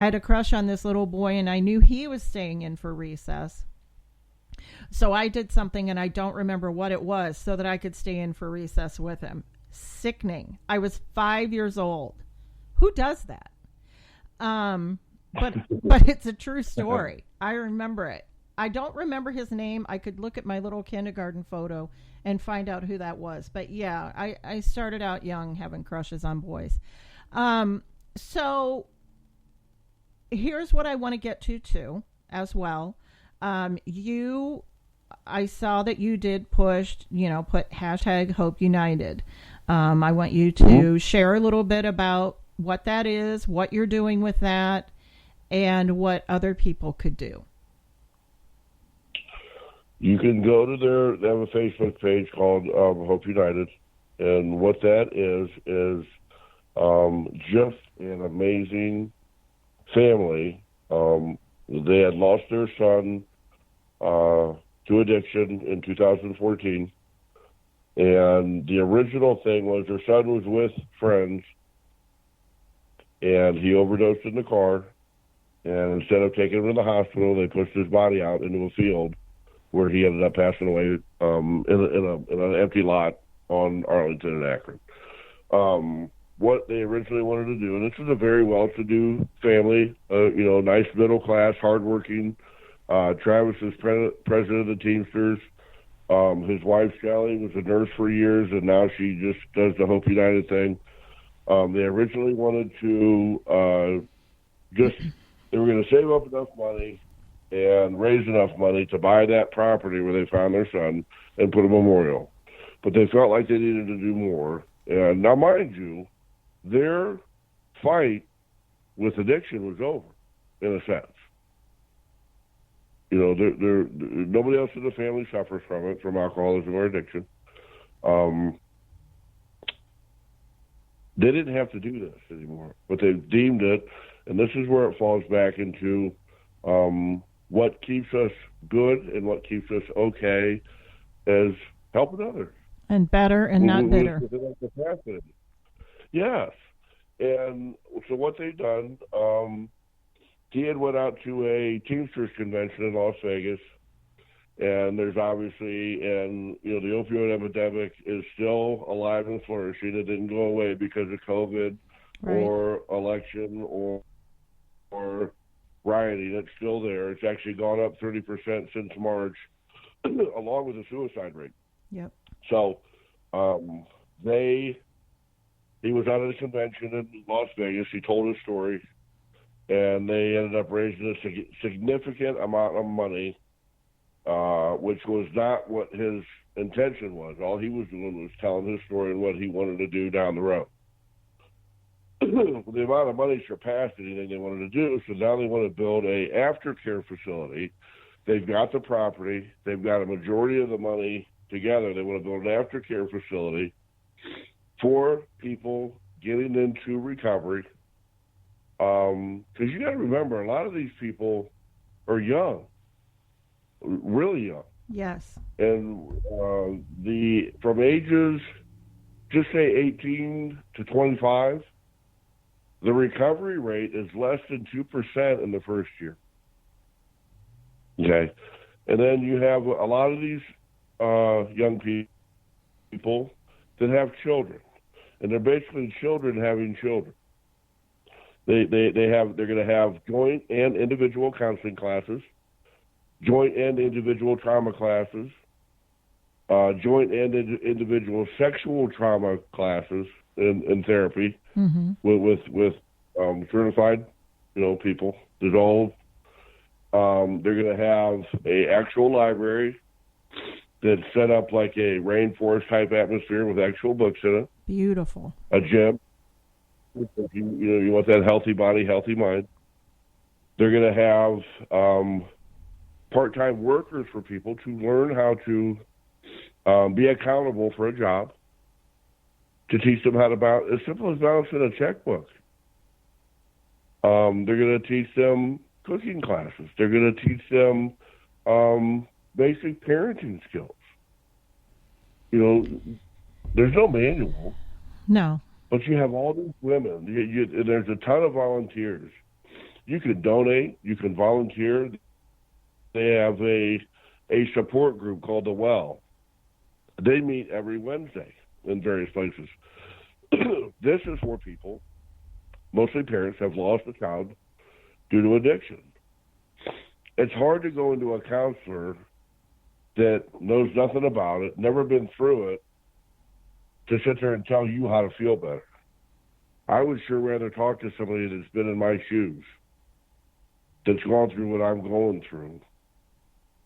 I had a crush on this little boy, and I knew he was staying in for recess. So I did something, and I don't remember what it was, so that I could stay in for recess with him. Sickening. I was 5 years old. Who does that? But it's a true story. I remember it. I don't remember his name. I could look at my little kindergarten photo and find out who that was. But yeah, I started out young having crushes on boys. So here's what I want to get to too, as well. I saw that you did push, put hashtag Hope United. I want you to share a little bit about what that is, what you're doing with that, and what other people could do. You can go to they have a Facebook page called Hope United, and what that is just an amazing family. They had lost their son to addiction in 2014, and the original thing was their son was with friends, and he overdosed in the car, and instead of taking him to the hospital, they pushed his body out into a field where he ended up passing away in an empty lot on Arlington and Akron. What they originally wanted to do, and this is a very well-to-do family, nice middle class, hardworking. Travis is president of the Teamsters. His wife Shelly was a nurse for years, and now she just does the Hope United thing. They originally wanted to they were going to save up enough money and raise enough money to buy that property where they found their son and put a memorial. But they felt like they needed to do more. And now, mind you, their fight with addiction was over, in a sense. Nobody else in the family suffers from it, from alcoholism or addiction. They didn't have to do this anymore, but they deemed it, and this is where it falls back into what keeps us good and what keeps us okay is helping others. And better and not bitter. Yes. And so what they've done, he had went out to a Teamsters convention in Las Vegas, and there's obviously, and the opioid epidemic is still alive and flourishing. It didn't go away because of COVID or election or rioting. It's still there. It's actually gone up 30% since March, along with the suicide rate. Yep. So he was out at a convention in Las Vegas. He told his story, and they ended up raising a significant amount of money, which was not what his intention was. All he was doing was telling his story and what he wanted to do down the road. The amount of money surpassed anything they wanted to do, so now they want to build a aftercare facility. They've got the property. They've got a majority of the money together. They want to build an aftercare facility for people getting into recovery. Because you got to remember, a lot of these people are young, really young. Yes. And from ages, just say 18 to 25, the recovery rate is less than 2% in the first year. Okay. And then you have a lot of these young people that have children, and they're basically children having children. They're going to have joint and individual counseling classes, joint and individual trauma classes, joint and individual sexual trauma classes in therapy with certified people. There's all they're going to have a actual library that's set up like a rainforest type atmosphere with actual books in it. Beautiful. A gym. You want that healthy body, healthy mind. They're going to have part-time workers for people to learn how to be accountable for a job, to teach them how to as simple as balancing a checkbook. They're going to teach them cooking classes. They're going to teach them basic parenting skills. There's no manual. No. But you have all these women. There's a ton of volunteers. You can donate. You can volunteer. They have a support group called The Well. They meet every Wednesday in various places. This is for people, mostly parents, have lost a child due to addiction. It's hard to go into a counselor that knows nothing about it, never been through it, to sit there and tell you how to feel better. I would sure rather talk to somebody that's been in my shoes, that's gone through what I'm going through,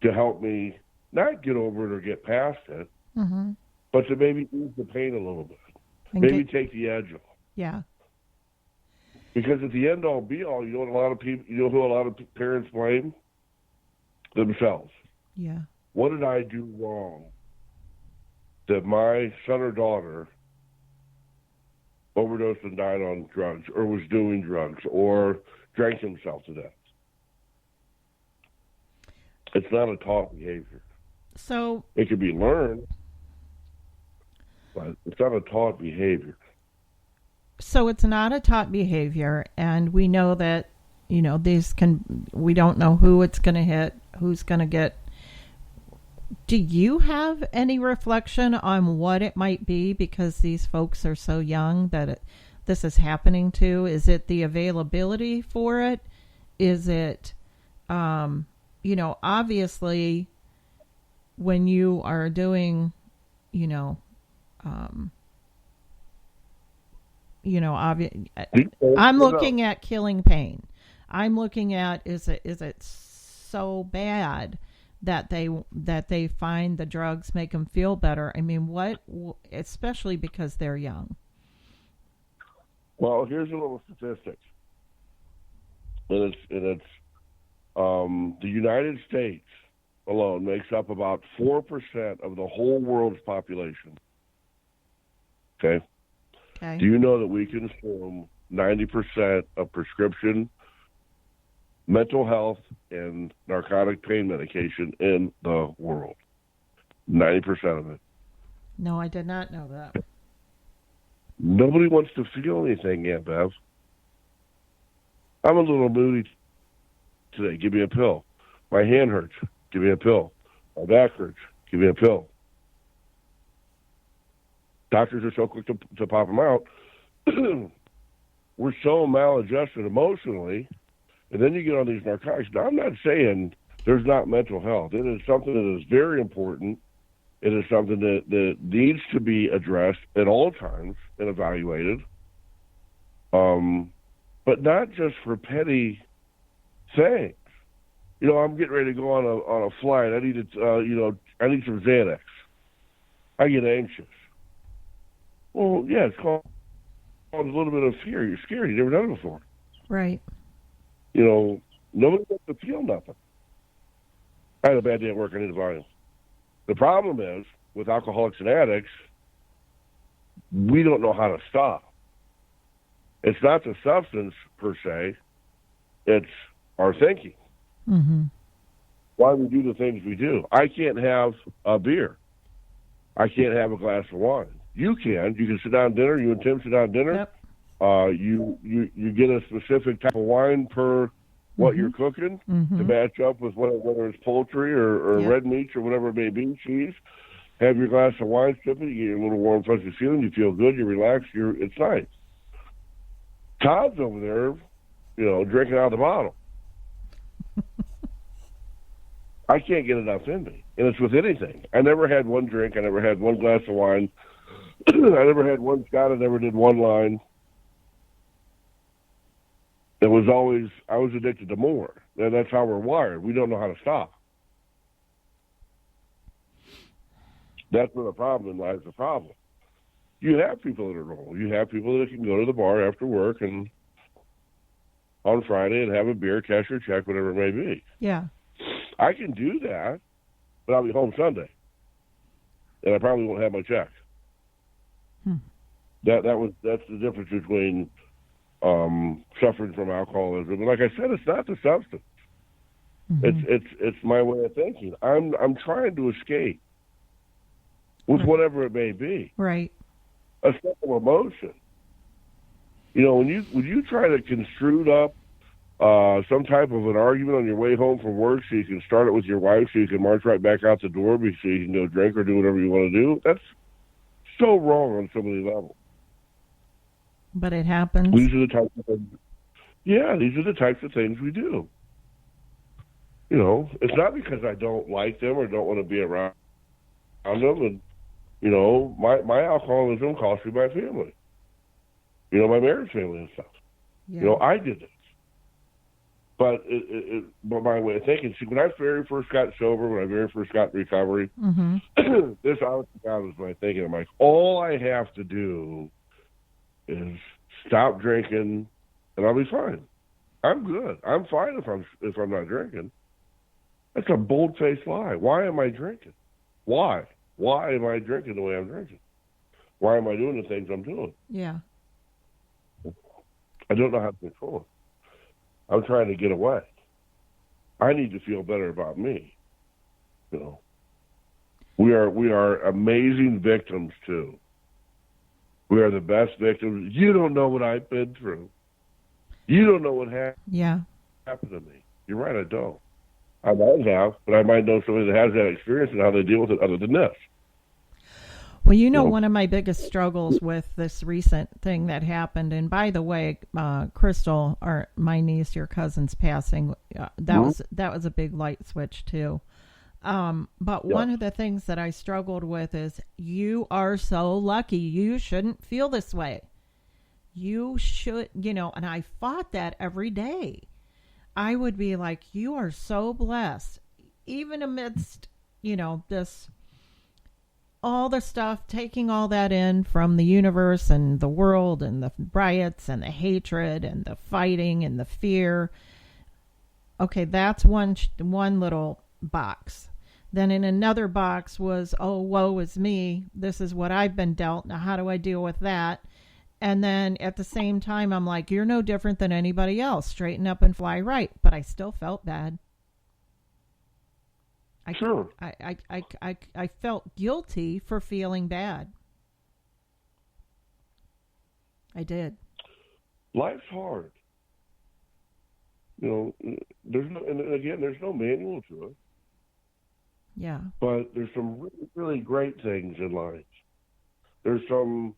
to help me not get over it or get past it, but to maybe ease the pain a little bit, and maybe take the edge off. Yeah. Because at the end all be all, you know who a lot of parents blame? Themselves. Yeah. What did I do wrong that my son or daughter overdosed and died on drugs, or was doing drugs, or drank himself to death? It's not a taught behavior. So it can be learned, but it's not a taught behavior. So it's not a taught behavior, and we know that, we don't know who it's going to hit, who's going to get. Do you have any reflection on what it might be, because these folks are so young that this is happening to? Is it the availability for it? Is it, obviously when you are doing, I'm looking at killing pain. I'm looking at, is it so bad that they find the drugs make them feel better? I mean, especially because they're young. Well, here's a little statistic, and it's the United States alone makes up about 4% of the whole world's population. Okay. Do you know that we consume 90% of prescription mental health and narcotic pain medication in the world? 90% of it. No, I did not know that. Nobody wants to feel anything, Aunt Bev. I'm a little moody today. Give me a pill. My hand hurts. Give me a pill. My back hurts. Give me a pill. Doctors are so quick to pop them out. We're so maladjusted emotionally, and then you get on these narcotics. Now, I'm not saying there's not mental health. It is something that is very important. It is something that needs to be addressed at all times and evaluated, but not just for petty things. I'm getting ready to go on a flight. I need I need some Xanax. I get anxious. Well, yeah, it's called a little bit of fear. You're scared. You've never done it before. Right. Nobody wants to feel nothing. I had a bad day at work. I need a volume. The problem is, with alcoholics and addicts, we don't know how to stop. It's not the substance per se. It's our thinking. Mm-hmm. Why we do the things we do. I can't have a beer. I can't have a glass of wine. You can. You can sit down to dinner. You and Tim sit down to dinner. Yep. You get a specific type of wine per what you're cooking to match up with whether it's poultry or red meats or whatever it may be, cheese. Have your glass of wine, sip it. You get a little warm, fuzzy feeling. You feel good. You relax. It's nice. Todd's over there, drinking out of the bottle. I can't get enough in me, and it's with anything. I never had one drink. I never had one glass of wine. I never had one shot. I never did one line. It was always, I was addicted to more. And that's how we're wired. We don't know how to stop. That's where the problem lies. The problem. You have people that are normal. You have people that can go to the bar after work and on Friday and have a beer, cash your check, whatever it may be. Yeah. I can do that, but I'll be home Sunday, and I probably won't have my check. That's the difference between suffering from alcoholism. And like I said, it's not the substance. It's my way of thinking. I'm trying to escape with whatever it may be. Right. A simple emotion. When you try to construe up some type of an argument on your way home from work so you can start it with your wife so you can march right back out the door so you can go drink or do whatever you want to do. That's so wrong on so many levels. But it happens. These are the types of things. Yeah, these are the types of things we do. You know, it's not because I don't like them or don't want to be around them. And, you know, my alcoholism cost me my family. You know, my marriage family and stuff. Yeah. You know, I did this. But but my way of thinking, see, when I very first got sober, when I very first got in recovery, this honest to God was my thinking. I'm like, all I have to do is stop drinking, and I'll be fine. I'm good. I'm fine if I'm not drinking. That's a bold-faced lie. Why am I drinking? Why? Why am I drinking the way I'm drinking? Why am I doing the things I'm doing? Yeah. I don't know how to control it. I'm trying to get away. I need to feel better about me. You know, we are amazing victims too. We are the best victims. You don't know what I've been through. You don't know what happened to me. You're right, I don't. I might have, but I might know somebody that has that experience and how they deal with it other than this. Well, you know, one of my biggest struggles with this recent thing that happened, and by the way, Crystal, or my niece, your cousin's passing, that was a big light switch too. But one of the things that I struggled with is, you are so lucky. You shouldn't feel this way. You should, you know, and I fought that every day. I would be like, you are so blessed, even amidst, you know, this, all the stuff, taking all that in from the universe and the world and the riots and the hatred and the fighting and the fear. Okay, that's one little box. Then in another box was, oh, woe is me. This is what I've been dealt. Now, how do I deal with that? And then at the same time, I'm like, you're no different than anybody else. Straighten up and fly right. But I still felt bad. Sure. I felt guilty for feeling bad. I did. Life's hard. You know, there's no manual to it. Yeah. But there's some really, really great things in life. There's some,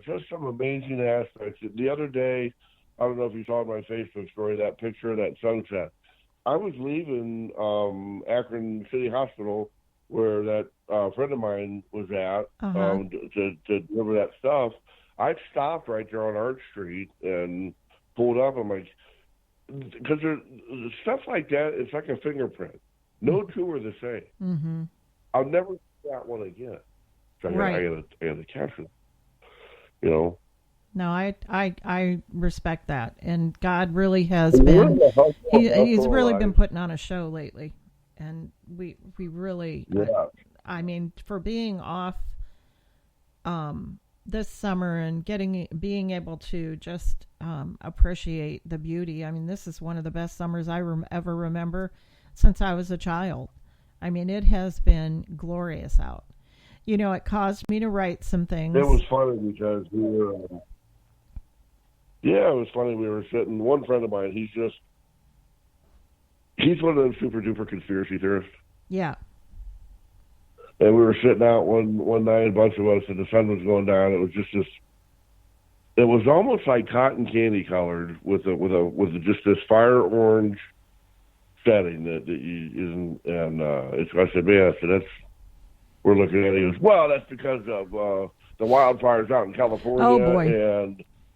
just some amazing aspects. The other day, I don't know if you saw my Facebook story, that picture of that sunset. I was leaving Akron City Hospital, where that friend of mine was at, to deliver that stuff. I stopped right there on Arch Street and pulled up. I'm like, because stuff like that, it's like a fingerprint. No two are the same. Mm-hmm. I'll never see that one again. So I got to capture it. You know. No, I respect that, and God really has been. He's really been putting on a show lately, and we really. Yeah. I mean, for being off this summer and being able to just appreciate the beauty. I mean, this is one of the best summers I ever remember since I was a child. I mean, it has been glorious out. You know, it caused me to write some things. It was funny because we were. Yeah, it was funny. We were sitting. One friend of mine, he's one of those super duper conspiracy theorists. Yeah. And we were sitting out one night, a bunch of us, and the sun was going down. It was just this. It was almost like cotton candy colored with just this fire orange setting that you isn't. And I said, man, that's. We're looking at it. He goes, well, that's because of the wildfires out in California. Oh boy.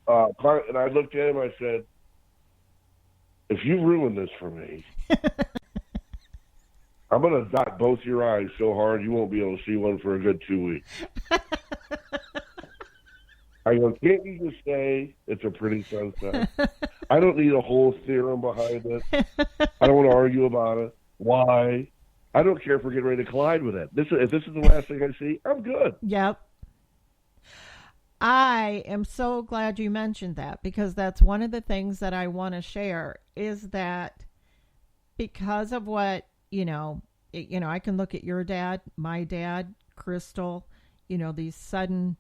And I looked at him. I said, if you ruin this for me, I'm going to dot both your eyes so hard you won't be able to see one for a good 2 weeks. I go, can't you just say it's a pretty sunset? I don't need a whole theorem behind it. I don't want to argue about it. Why? I don't care if we're getting ready to collide with it. If this is the last thing I see, I'm good. Yep. I am so glad you mentioned that, because that's one of the things that I want to share, is that because of what, I can look at your dad, my dad, Crystal, these sudden,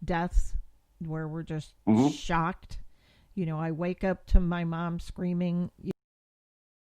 deaths where we're just shocked, I wake up to my mom screaming,